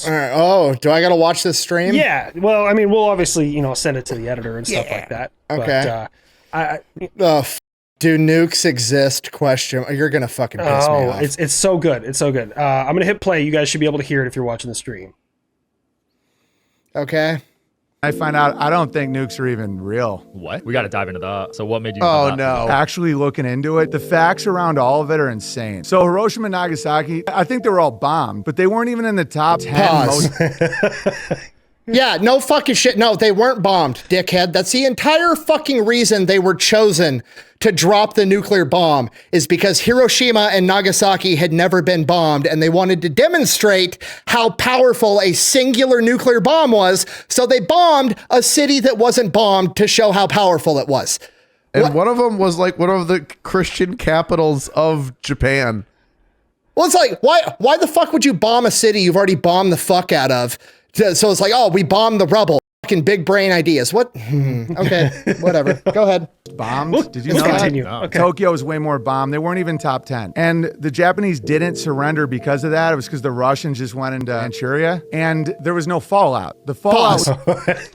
All right. Oh, do I got to watch this stream? Yeah. Well, I mean, we'll obviously, send it to the editor and stuff like that. Okay. But, do nukes exist? Question. You're gonna fucking piss me off. It's so good. It's so good. I'm gonna hit play. You guys should be able to hear it if you're watching the stream. Okay. I find out I don't think nukes are even real. What? We got to dive into that. So what made you? Oh no! Actually, looking into it, the facts around all of it are insane. So Hiroshima and Nagasaki, I think they were all bombed, but they weren't even in the top 10. Pause. Yeah, no fucking shit. No, they weren't bombed, dickhead. That's the entire fucking reason they were chosen to drop the nuclear bomb, is because Hiroshima and Nagasaki had never been bombed, and they wanted to demonstrate how powerful a singular nuclear bomb was, so they bombed a city that wasn't bombed to show how powerful it was. And one of them was like one of the Christian capitals of Japan. Well, it's like, why the fuck would you bomb a city you've already bombed the fuck out of? So it's like, oh, we bombed the rubble. Fucking big brain ideas. What? Okay, whatever. Go ahead. Bombed? Did you know continue. that? Okay. Tokyo was way more bombed. They weren't even top 10. And the Japanese didn't surrender because of that. It was because the Russians just went into Manchuria, and there was no fallout. The fallout was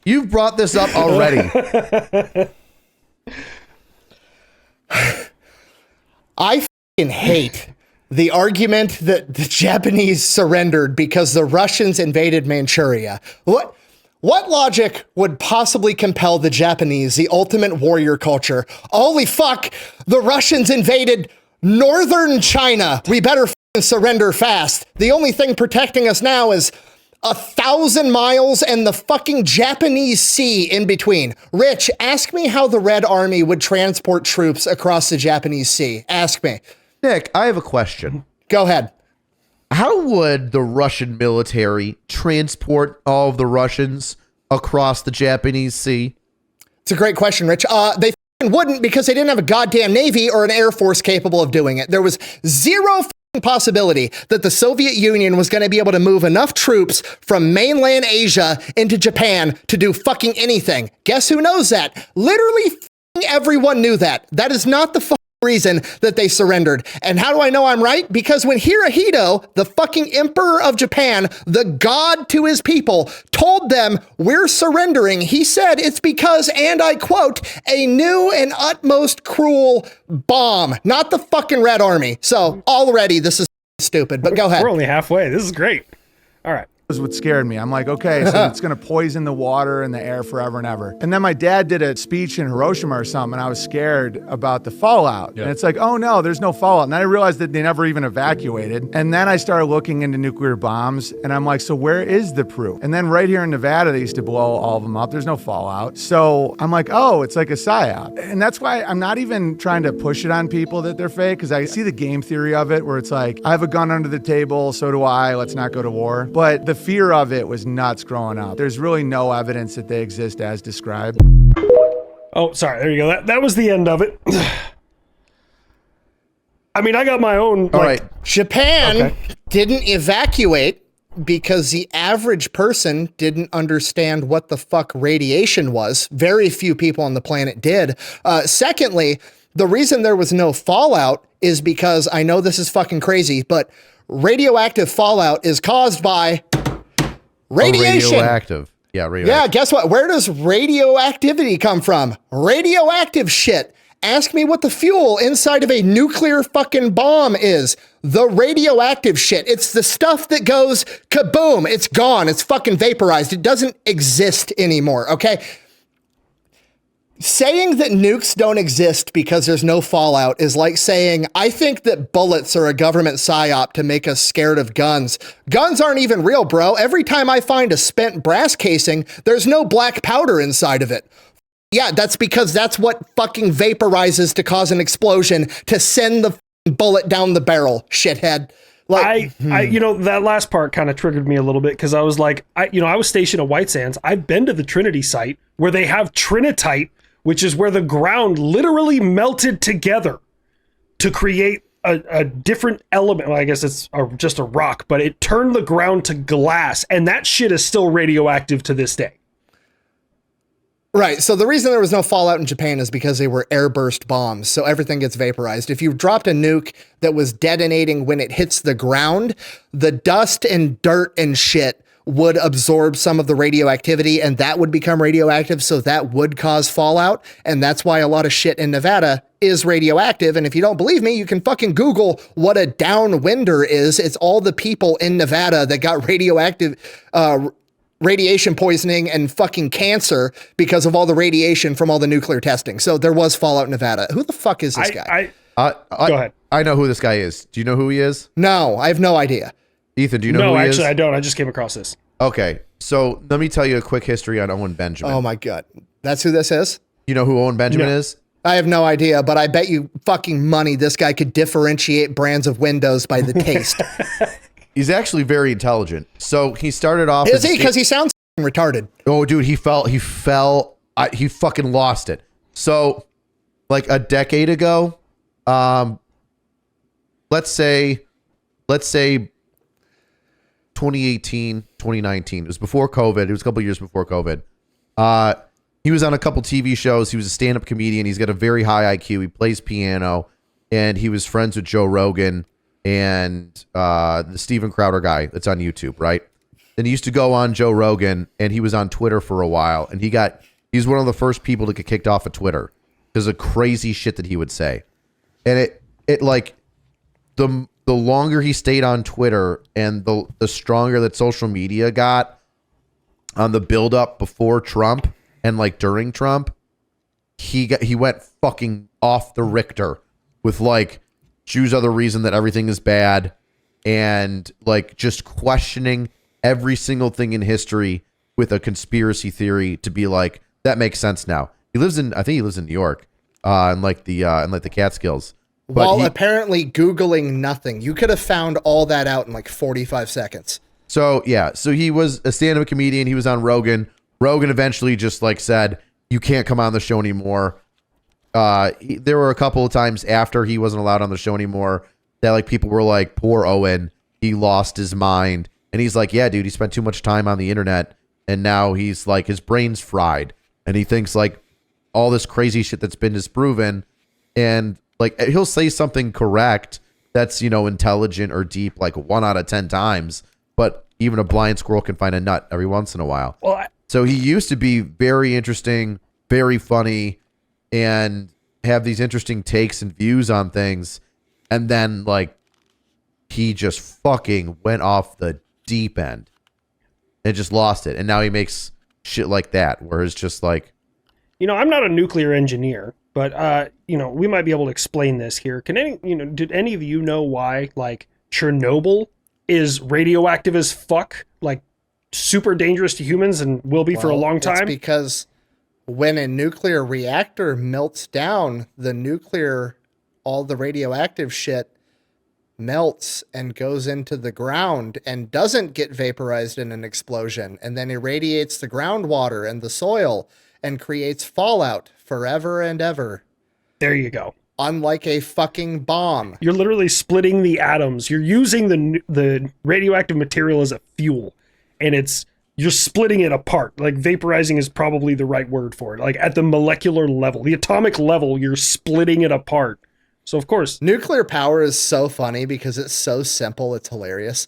You've brought this up already. I fucking hate the argument that the Japanese surrendered because the Russians invaded Manchuria. What logic would possibly compel the Japanese, the ultimate warrior culture? Holy fuck, the Russians invaded northern China. We better fucking surrender fast. The only thing protecting us now is 1,000 miles and the fucking Japanese sea in between. Rich, ask me how the Red Army would transport troops across the Japanese sea. Ask me. Nick, I have a question. Go ahead. How would the Russian military transport all of the Russians across the Japanese Sea? It's a great question, Rich. They wouldn't, because they didn't have a goddamn Navy or an Air Force capable of doing it. There was zero possibility that the Soviet Union was going to be able to move enough troops from mainland Asia into Japan to do fucking anything. Guess who knows that? Literally everyone knew that. That is not the reason that they surrendered. And how do I know I'm right? Because when Hirohito, the fucking emperor of Japan, the god to his people, told them we're surrendering, he said it's because, and I quote, a new and utmost cruel bomb, not the fucking Red Army. So already this is stupid, but go ahead. We're only halfway. This is great. All right. was what scared me. I'm like, okay, so it's going to poison the water and the air forever and ever. And then my dad did a speech in Hiroshima or something, and I was scared about the fallout. Yep. And it's like, oh no, there's no fallout. And then I realized that they never even evacuated. And then I started looking into nuclear bombs, and I'm like, so where is the proof? And then right here in Nevada, they used to blow all of them up. There's no fallout. So I'm like, oh, it's like a psyop. And that's why I'm not even trying to push it on people that they're fake, because I see the game theory of it, where it's like, I have a gun under the table, so do I, let's not go to war. But the fear of it was nuts growing up. There's really no evidence that they exist as described. Oh, sorry. There you go. That was the end of it. I mean, I got my own. All right. Japan didn't evacuate because the average person didn't understand what the fuck radiation was. Very few people on the planet did. Secondly, the reason there was no fallout is because, I know this is fucking crazy, but radioactive fallout is caused by radiation. Radioactive. Yeah, radioactive. Yeah, guess what? Where does radioactivity come from? Radioactive shit. Ask me what the fuel inside of a nuclear fucking bomb is. The radioactive shit. It's the stuff that goes kaboom. It's gone. It's fucking vaporized. It doesn't exist anymore, okay? Saying that nukes don't exist because there's no fallout is like saying, I think that bullets are a government psyop to make us scared of guns. Guns aren't even real, bro. Every time I find a spent brass casing, there's no black powder inside of it. Yeah, that's because that's what fucking vaporizes to cause an explosion to send the bullet down the barrel, shithead. Like, I that last part kind of triggered me a little bit, because I was like, I was stationed at White Sands. I've been to the Trinity site where they have trinitite, which is where the ground literally melted together to create a different element. Well, I guess it's just a rock, but it turned the ground to glass, and that shit is still radioactive to this day. Right. So the reason there was no fallout in Japan is because they were airburst bombs. So everything gets vaporized. If you dropped a nuke that was detonating when it hits the ground, the dust and dirt and shit would absorb some of the radioactivity and that would become radioactive. So that would cause fallout. And that's why a lot of shit in Nevada is radioactive. And if you don't believe me, you can fucking Google what a downwinder is. It's all the people in Nevada that got radiation poisoning and fucking cancer because of all the radiation from all the nuclear testing. So there was fallout in Nevada. Who the fuck is this guy? Go ahead. I know who this guy is. Do you know who he is? No, I have no idea. Ethan, do you know No, who he is? actually, I don't. I just came across this. Okay, so let me tell you a quick history on Owen Benjamin. Oh my God. That's who this is? You know who Owen Benjamin is? I have no idea, but I bet you fucking money this guy could differentiate brands of windows by the taste. He's actually very intelligent. So he started off. Is he? Because he sounds retarded. Oh, dude, he fell. He fucking lost it. So, like a decade ago, let's say 2018, 2019. It was before COVID. It was a couple years before COVID. He was on a couple TV shows. He was a stand-up comedian. He's got a very high IQ. He plays piano, and he was friends with Joe Rogan and the Steven Crowder guy that's on YouTube, right? Then he used to go on Joe Rogan, and he was on Twitter for a while, and he's one of the first people to get kicked off of Twitter because of crazy shit that he would say. And it like the longer he stayed on Twitter and the stronger that social media got on the build up before Trump and like during Trump, he went fucking off the Richter with like Jews are the reason that everything is bad and like just questioning every single thing in history with a conspiracy theory to be like, that makes sense now. I think he lives in New York, in the Catskills. While apparently Googling nothing. You could have found all that out in like 45 seconds. So he was a stand-up comedian. He was on Rogan. Rogan eventually just like said, you can't come on the show anymore. There were a couple of times after he wasn't allowed on the show anymore that like people were like, poor Owen, he lost his mind. And he's like, yeah, dude, he spent too much time on the internet and now he's like, his brain's fried. And he thinks like all this crazy shit that's been disproven. And like, he'll say something correct that's, intelligent or deep, like 1 out of 10 times. But even a blind squirrel can find a nut every once in a while. So he used to be very interesting, very funny, and have these interesting takes and views on things. And then like, he just fucking went off the deep end and just lost it. And now he makes shit like that, where it's just like, I'm not a nuclear engineer, but we might be able to explain this here. Did any of you know why like Chernobyl is radioactive as fuck, like super dangerous to humans and will be for a long time? It's because when a nuclear reactor melts down, all the radioactive shit melts and goes into the ground and doesn't get vaporized in an explosion, and then irradiates the groundwater and the soil and creates fallout forever and ever. There you go. Unlike a fucking bomb. You're literally splitting the atoms. You're using the radioactive material as a fuel, and you're splitting it apart. Like vaporizing is probably the right word for it. Like at the molecular level, the atomic level, you're splitting it apart. So of course, nuclear power is so funny because it's so simple. It's hilarious.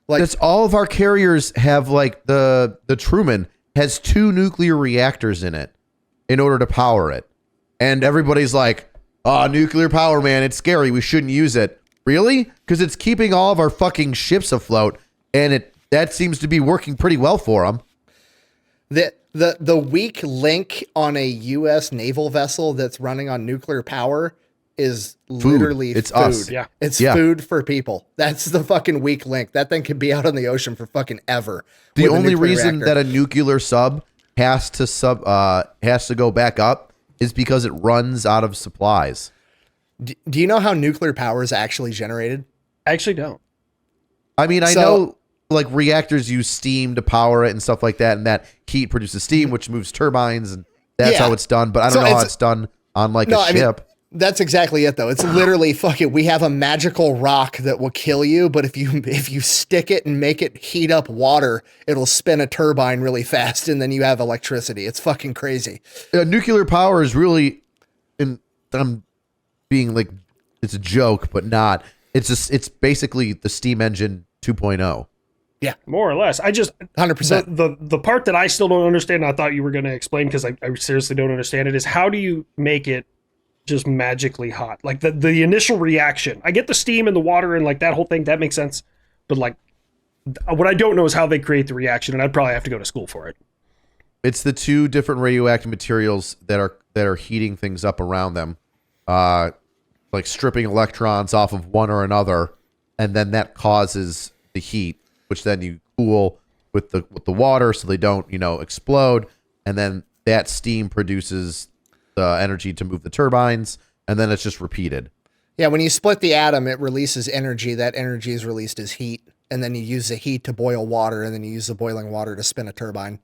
Like that's all of our carriers have. Like the Truman has 2 nuclear reactors in it in order to power it. And everybody's like, oh, nuclear power, man, it's scary. We shouldn't use it. Really? Because it's keeping all of our fucking ships afloat. And that seems to be working pretty well for them. The weak link on a U.S. naval vessel that's running on nuclear power is literally it's food. Us. Yeah. It's food for people. That's the fucking weak link. That thing could be out on the ocean for fucking ever. The only reason that a nuclear sub has to go back up is because it runs out of supplies. Do you know how nuclear power is actually generated? I actually don't. I mean, I know like reactors use steam to power it and stuff like that, and that heat produces steam, which moves turbines, and that's how it's done. But I don't know how it's done on like a ship. That's exactly it, though. It's literally fucking. We have a magical rock that will kill you, but if you stick it and make it heat up water, it'll spin a turbine really fast, and then you have electricity. It's fucking crazy. Nuclear power is really, and I'm being like, it's a joke, but not. It's basically the steam engine 2.0. Yeah, more or less. I just 100%. The part that I still don't understand, and I thought you were going to explain because I seriously don't understand it, is how do you make it just magically hot? Like the initial reaction. I get the steam and the water and like that whole thing, that makes sense. But like what I don't know is how they create the reaction, and I'd probably have to go to school for it. It's the two different radioactive materials that are heating things up around them, like stripping electrons off of one or another, and then that causes the heat, which then you cool with the water so they don't explode, and then that steam produces the energy to move the turbines, and then it's just repeated. Yeah, when you split the atom, it releases energy. That energy is released as heat, and then you use the heat to boil water, and then you use the boiling water to spin a turbine.